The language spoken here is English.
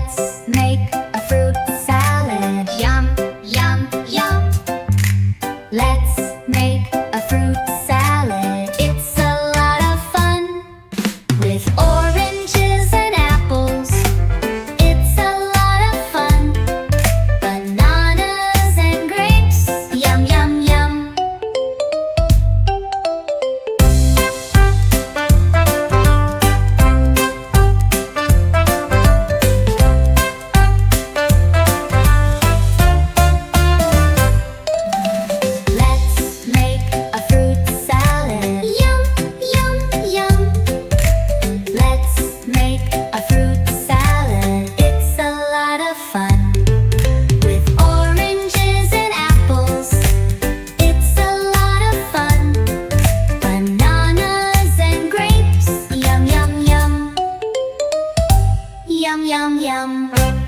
Let's make a fruit salad. Yum, yum, yum. Let's make a fruit salad. It's a lot of fun. With oranges and apples, it's a lot of fun. Bananas and grapes, yum, yum, yum. Let's make a fruit salad. Yum, yum, yum. Let's make a fruit salad. It's a lot of fun. With oranges and apples, it's a lot of fun. Bananas and grapes, yum, yum, yum. Yum, yum, yum.